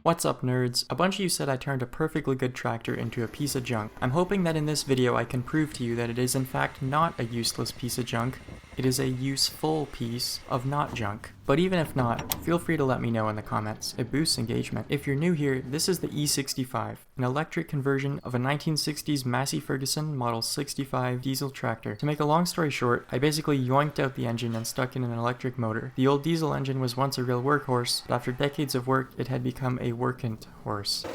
What's up, nerds? A bunch of you said I turned a perfectly good tractor into a piece of junk. I'm hoping that in this video I can prove to you that it is in fact not a useless piece of junk. It is a useful piece of not junk. But even if not, feel free to let me know in the comments. It boosts engagement. If you're new here, this is the E65, an electric conversion of a 1960s Massey Ferguson Model 65 diesel tractor. To make a long story short, I basically yoinked out the engine and stuck in an electric motor. The old diesel engine was once a real workhorse, but after decades of work, it had become a workant horse.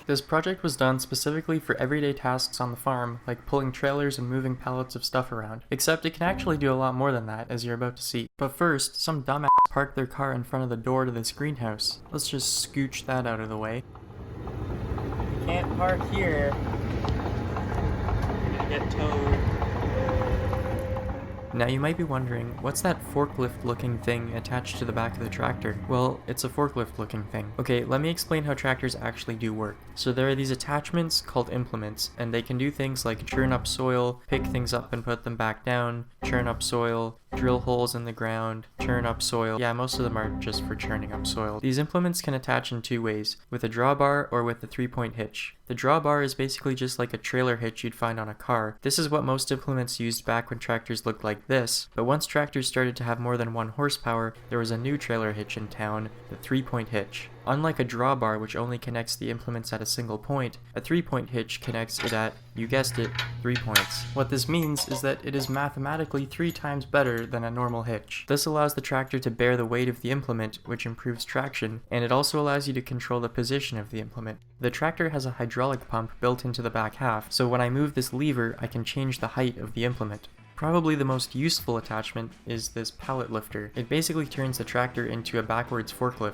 This project was done specifically for everyday tasks on the farm, like pulling trailers and moving pallets of stuff around. Except it can actually do a lot more than that, as you're about to see. But first, some dumbass parked their car in front of the door to this greenhouse. Let's just scooch that out of the way. You can't park here. You're gonna get towed. Now you might be wondering, what's that forklift looking thing attached to the back of the tractor? Well, it's a forklift looking thing. Okay, let me explain how tractors actually do work. So there are these attachments called implements, and they can do things like churn up soil, pick things up and put them back down, churn up soil, drill holes in the ground, churn up soil. Yeah, most of them are just for churning up soil. These implements can attach in two ways, with a drawbar or with a 3-point hitch. The drawbar is basically just like a trailer hitch you'd find on a car. This is what most implements used back when tractors looked like this, but once tractors started to have more than 1 horsepower, there was a new trailer hitch in town, the 3-point hitch. Unlike a drawbar which only connects the implements at a single point, a 3-point hitch connects it at, you guessed it, 3 points. What this means is that it is mathematically 3 times better than a normal hitch. This allows the tractor to bear the weight of the implement, which improves traction, and it also allows you to control the position of the implement. The tractor has a hydraulic pump built into the back half, so when I move this lever, I can change the height of the implement. Probably the most useful attachment is this pallet lifter. It basically turns the tractor into a backwards forklift.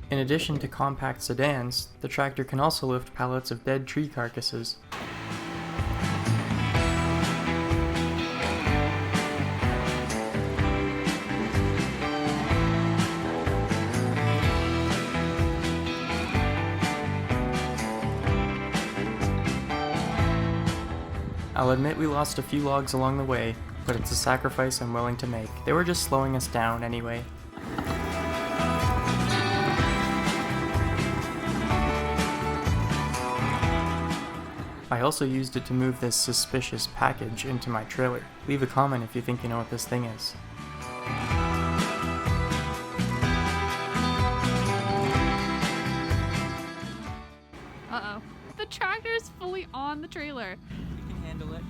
In addition to compact sedans, the tractor can also lift pallets of dead tree carcasses. I'll admit we lost a few logs along the way, but it's a sacrifice I'm willing to make. They were just slowing us down anyway. I also used it to move this suspicious package into my trailer. Leave a comment if you think you know what this thing is. Uh-oh. The tractor is fully on the trailer. You can handle it.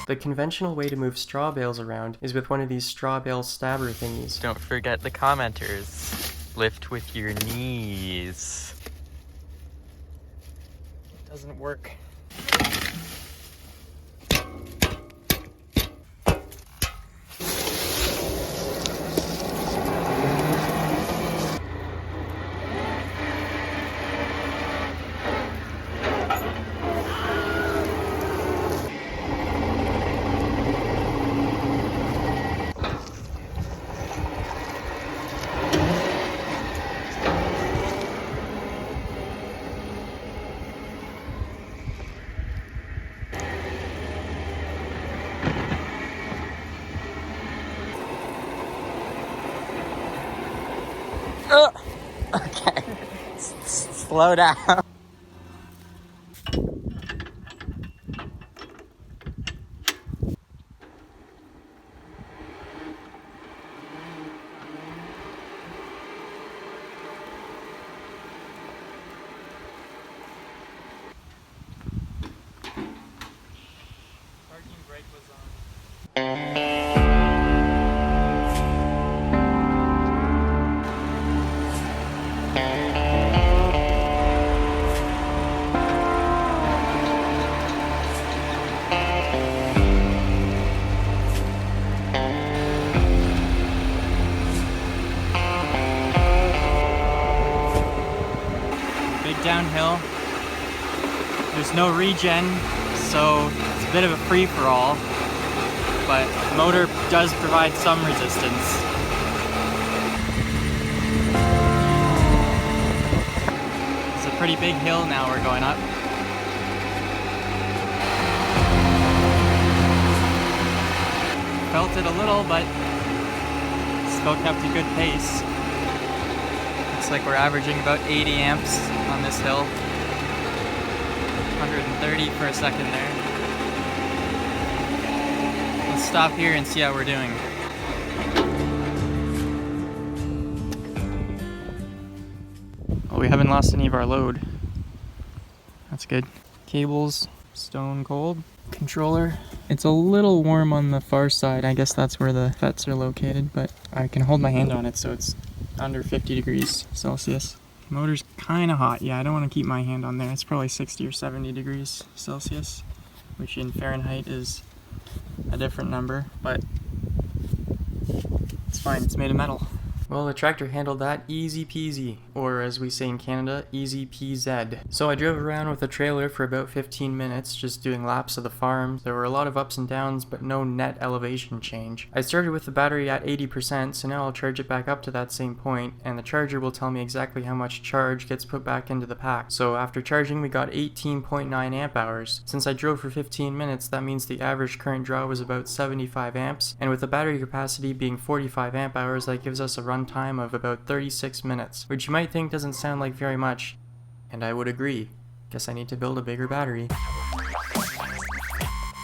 The conventional way to move straw bales around is with one of these straw bale stabber thingies. Don't forget the commenters. Lift with your knees. It doesn't work. Okay. Slow down. Parking brake was on. Big downhill. There's no regen, so it's a bit of a free-for-all, but the motor does provide some resistance. pretty big hill now we're going up. Felt it a little, but still kept a good pace. Looks like we're averaging about 80 amps on this hill. 130 for a second there. Let's stop here and see how we're doing. Well, we haven't lost any of our load. That's good. Cables, stone cold. Controller. It's a little warm on the far side. I guess that's where the FETs are located, but I can hold my hand on it so it's under 50 degrees Celsius. Motor's kind of hot. Yeah, I don't want to keep my hand on there. It's probably 60 or 70 degrees Celsius, which in Fahrenheit is a different number, but it's fine. It's made of metal. Well, the tractor handled that easy peasy, or as we say in Canada, easy PZ. So I drove around with the trailer for about 15 minutes, just doing laps of the farm. There were a lot of ups and downs, but no net elevation change. I started with the battery at 80%, so now I'll charge it back up to that same point, and the charger will tell me exactly how much charge gets put back into the pack. So after charging, we got 18.9 amp hours. Since I drove for 15 minutes, that means the average current draw was about 75 amps, and with the battery capacity being 45 amp hours, that gives us a run time of about 36 minutes, which you might think doesn't sound like very much, and I would agree. Guess I need to build a bigger battery.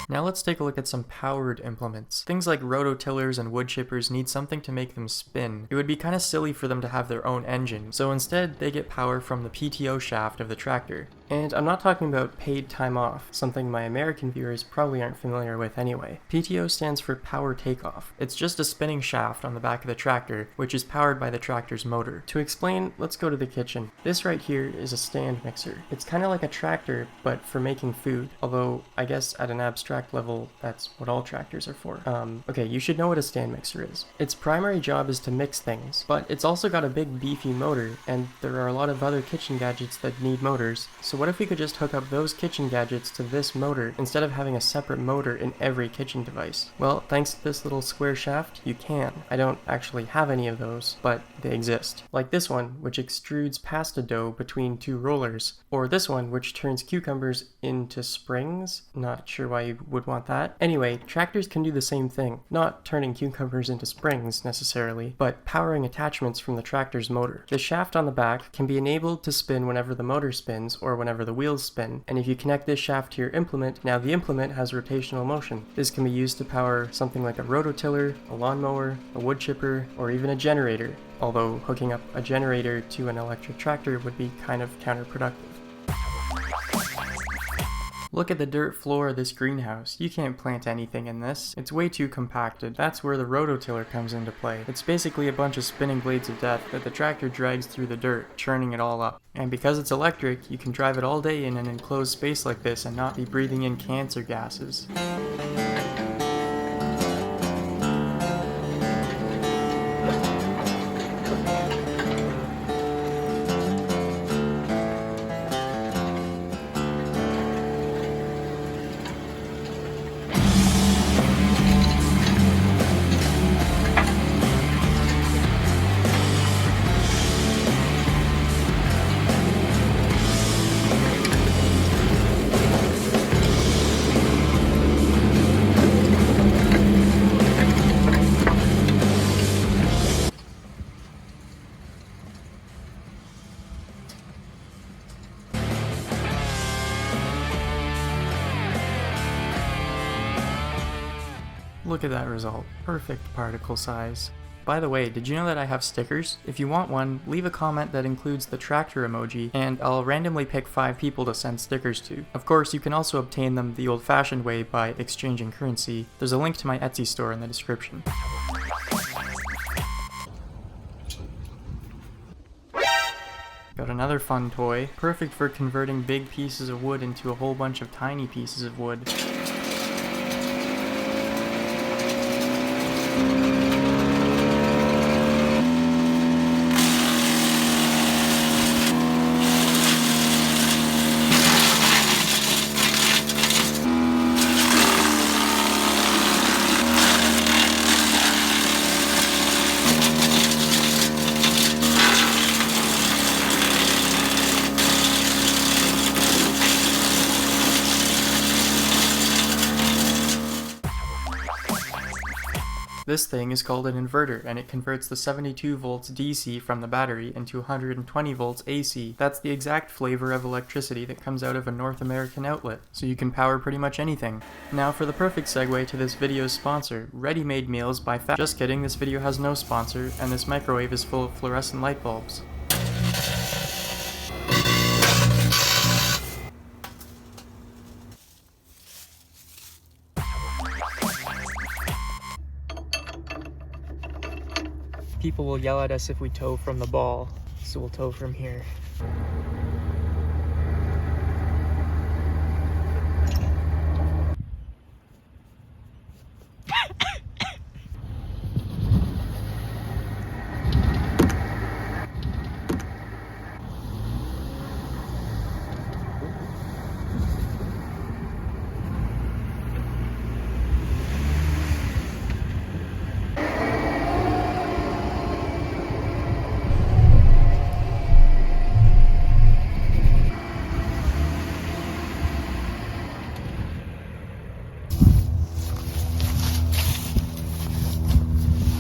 Now let's take a look at some powered implements. Things like rototillers and wood chippers need something to make them spin. It would be kind of silly for them to have their own engine, so instead they get power from the PTO shaft of the tractor. And I'm not talking about paid time off, something my American viewers probably aren't familiar with anyway. PTO stands for power takeoff. It's just a spinning shaft on the back of the tractor, which is powered by the tractor's motor. To explain, let's go to the kitchen. This right here is a stand mixer. It's kind of like a tractor, but for making food, although I guess at an abstract level, that's what all tractors are for. Okay, you should know what a stand mixer is. Its primary job is to mix things, but it's also got a big beefy motor, and there are a lot of other kitchen gadgets that need motors. So what if we could just hook up those kitchen gadgets to this motor instead of having a separate motor in every kitchen device? Well, thanks to this little square shaft, you can. I don't actually have any of those, but they exist. Like this one, which extrudes pasta dough between two rollers, or this one, which turns cucumbers into springs. Not sure why you would want that. Anyway, tractors can do the same thing, not turning cucumbers into springs necessarily, but powering attachments from the tractor's motor. The shaft on the back can be enabled to spin whenever the motor spins or whenever the wheels spin, and if you connect this shaft to your implement, now the implement has rotational motion. This can be used to power something like a rototiller, a lawnmower, a wood chipper, or even a generator, although hooking up a generator to an electric tractor would be kind of counterproductive. Look at the dirt floor of this greenhouse. You can't plant anything in this. It's way too compacted. That's where the rototiller comes into play. It's basically a bunch of spinning blades of death that the tractor drags through the dirt, churning it all up. And because it's electric, you can drive it all day in an enclosed space like this and not be breathing in cancer gases. Look at that result. Perfect particle size. By the way, did you know that I have stickers? If you want one, leave a comment that includes the tractor emoji, and I'll randomly pick 5 people to send stickers to. Of course, you can also obtain them the old-fashioned way by exchanging currency. There's a link to my Etsy store in the description. Got another fun toy, perfect for converting big pieces of wood into a whole bunch of tiny pieces of wood. This thing is called an inverter, and it converts the 72 volts DC from the battery into 120 volts AC. That's the exact flavor of electricity that comes out of a North American outlet, so you can power pretty much anything. Now for the perfect segue to this video's sponsor, Ready-Made Meals by Fat. Just kidding, this video has no sponsor, and this microwave is full of fluorescent light bulbs. People will yell at us if we tow from the ball, so we'll tow from here.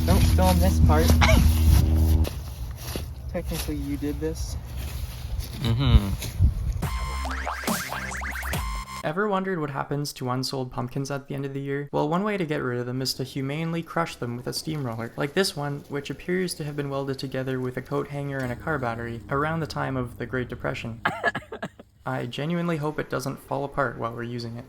Don't film this part. Technically, you did this. Ever wondered what happens to unsold pumpkins at the end of the year? Well, one way to get rid of them is to humanely crush them with a steamroller, like this one, which appears to have been welded together with a coat hanger and a car battery around the time of the Great Depression. I genuinely hope it doesn't fall apart while we're using it.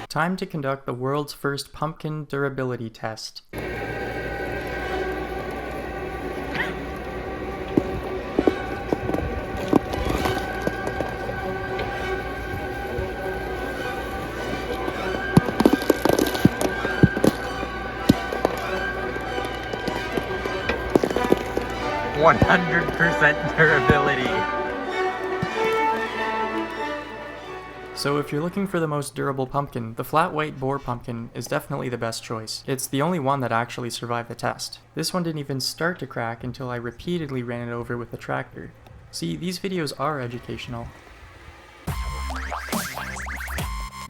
Time to conduct the world's first pumpkin durability test. %100% durability. So if you're looking for the most durable pumpkin, the flat white boar pumpkin is definitely the best choice. It's the only one that actually survived the test. This one didn't even start to crack until I repeatedly ran it over with a tractor. See, these videos are educational.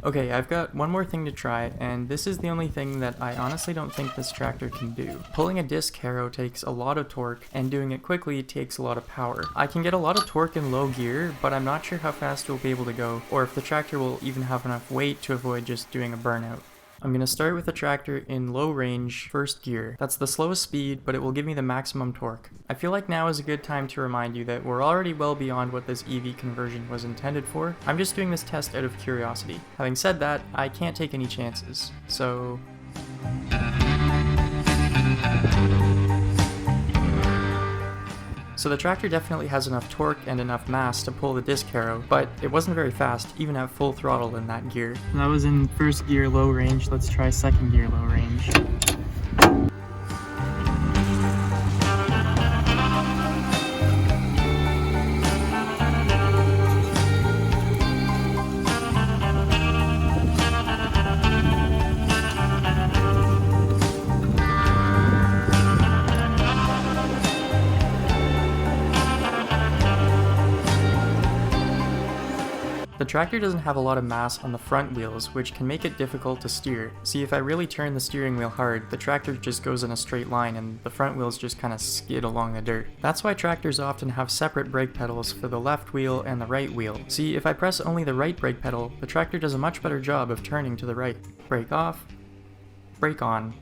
Okay, I've got one more thing to try, and this is the only thing that I honestly don't think this tractor can do. Pulling a disc harrow takes a lot of torque, and doing it quickly takes a lot of power. I can get a lot of torque in low gear, but I'm not sure how fast it will be able to go, or if the tractor will even have enough weight to avoid just doing a burnout. I'm going to start with the tractor in low range, first gear. That's the slowest speed, but it will give me the maximum torque. I feel like now is a good time to remind you that we're already well beyond what this EV conversion was intended for. I'm just doing this test out of curiosity. Having said that, I can't take any chances, so... So the tractor definitely has enough torque and enough mass to pull the disc harrow, but it wasn't very fast, even at full throttle in that gear. That was in first gear low range. Let's try second gear low range. The tractor doesn't have a lot of mass on the front wheels, which can make it difficult to steer. See, if I really turn the steering wheel hard, the tractor just goes in a straight line and the front wheels just kind of skid along the dirt. That's why tractors often have separate brake pedals for the left wheel and the right wheel. See, if I press only the right brake pedal, the tractor does a much better job of turning to the right. Brake off, brake on,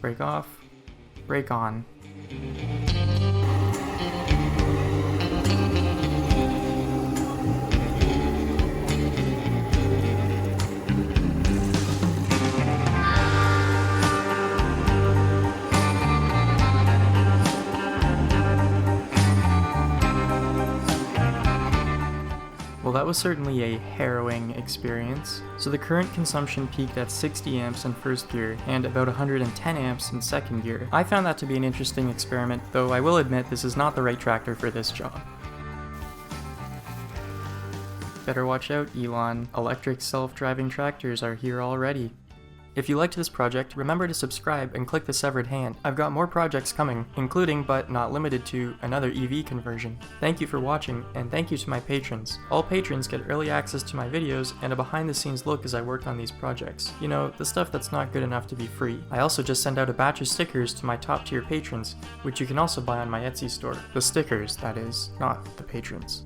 brake off, brake on. Well, that was certainly a harrowing experience. So the current consumption peaked at 60 amps in first gear and about 110 amps in second gear. I found that to be an interesting experiment, though I will admit this is not the right tractor for this job. Better watch out, Elon. Electric self-driving tractors are here already. If you liked this project, remember to subscribe and click the severed hand. I've got more projects coming, including but not limited to another EV conversion. Thank you for watching, and thank you to my patrons. All patrons get early access to my videos and a behind-the-scenes look as I work on these projects. You know, the stuff that's not good enough to be free. I also just send out a batch of stickers to my top-tier patrons, which you can also buy on my Etsy store. The stickers, that is, not the patrons.